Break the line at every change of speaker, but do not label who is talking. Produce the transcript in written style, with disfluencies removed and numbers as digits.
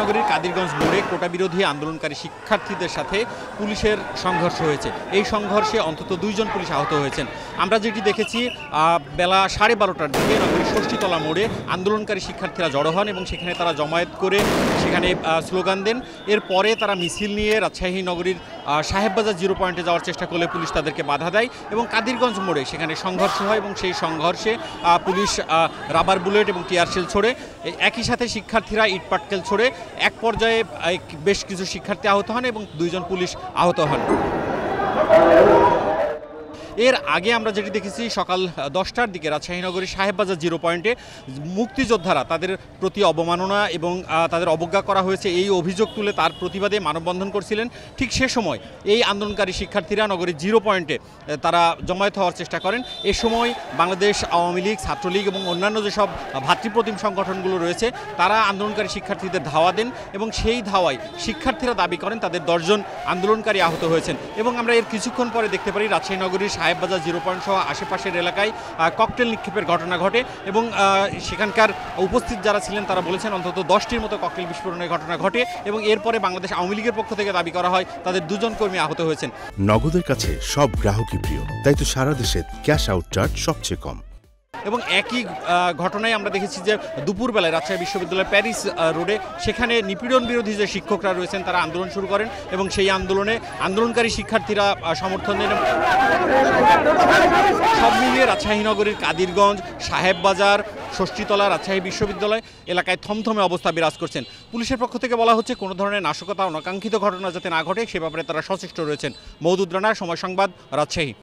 রাজশাহী কাদিরগঞ্জ মোড়ে কোটা বিরোধী আন্দোলনকারী শিক্ষার্থীদের সাথে পুলিশের সংঘর্ষ হয়েছে। এই সংঘর্ষে অন্তত 2 জন পুলিশ আহত হয়েছেন। আমরা যেটি দেখেছি বেলা 12:30টার দিকে নগরীর ষষ্ঠীতলা মোড়ে আন্দোলনকারী শিক্ষার্থীরা জড়ো হন এবং সেখানে তারা জমায়েত করে সেখানে স্লোগান দেন। এরপরে তারা মিছিল নিয়ে রাজশাহী নগরীর সাহেববাজার 0 পয়েন্টে যাওয়ার চেষ্টা করলে পুলিশ তাদেরকে বাধা দেয় এবং কাদিরগঞ্জ মোড়ে সেখানে সংঘর্ষ হয় এবং সেই সংঘর্ষে পুলিশ রাবার বুলেট এবং টিয়ার শেল ছোড়ে। একই সাথে শিক্ষার্থীরা ইটপাটকেল ছোড়ে। এক পর্যায়ে বেশ কিছু শিক্ষার্থী আহত হন এবং 2 জন পুলিশ আহত হন। এর আগে আমরা যেটি দেখেছি সকাল 10টার দিকে রাজশাহী নগরীর সাহেববাজার 0 পয়েন্টে মুক্তিযোদ্ধারা তাদের প্রতি অবমাননা এবং তাদের অবজ্ঞা করা হয়েছে এই অভিযোগ তুলে তার প্রতিবাদে মানববন্ধন করছিলেন। ঠিক সে সময় এই আন্দোলনকারী শিক্ষার্থীরা নগরীর 0 পয়েন্টে তারা জমায়েত হওয়ার চেষ্টা করেন। এ সময় বাংলাদেশ আওয়ামী লীগ, ছাত্রলীগ এবং অন্যান্য যেসব ভাতৃপ্রতিম সংগঠনগুলো রয়েছে তারা আন্দোলনকারী শিক্ষার্থীদের ধাওয়া দেন এবং সেই ধাওয়ায় শিক্ষার্থীরা দাবি করেন তাদের 10 জন আন্দোলনকারী আহত হয়েছেন। এবং আমরা এর কিছুক্ষণ পরে দেখতে পারি রাজশাহী নগরীর সাহেববাজার 0 পয়েন্ট সহ আশেপাশের এলাকায় ককটেল নিক্ষেপের ঘটনা ঘটে এবং সেখানকার উপস্থিত যারা ছিলেন তারা বলেছেন অন্তত 10টির মতো ককটেল বিস্ফোরণের ঘটনা ঘটে এবং এরপরে বাংলাদেশ আওয়ামী লীগের পক্ষ থেকে দাবি করা হয় তাদের 2 জন কর্মী আহত হয়েছেন।
নগদের কাছে সব গ্রাহকই প্রিয়, তাই তো সারা দেশে ক্যাশ আউট চার্জ সবচেয়ে কম।
এবং একই ঘটনায় আমরা দেখেছি যে দুপুরবেলায় রাজশাহী বিশ্ববিদ্যালয়ের প্যারিস রোডে সেখানে নিপীড়ন বিরোধী যে শিক্ষকরা রয়েছেন তারা আন্দোলন শুরু করেন এবং সেই আন্দোলনে আন্দোলনকারী শিক্ষার্থীরা সমর্থন দেন। সব মিলিয়ে রাজশাহী নগরীর কাদিরগঞ্জ, সাহেববাজার, ষষ্ঠীতলা, রাজশাহী বিশ্ববিদ্যালয় এলাকায় থমথমে অবস্থা বিরাজ করছেন। পুলিশের পক্ষ থেকে বলা হচ্ছে কোনো ধরনের নাশকতা অনাকাঙ্ক্ষিত ঘটনা যাতে না ঘটে সে ব্যাপারে তারা সচেষ্ট রয়েছেন। মওদুদ রানা, সময় সংবাদ, রাজশাহী।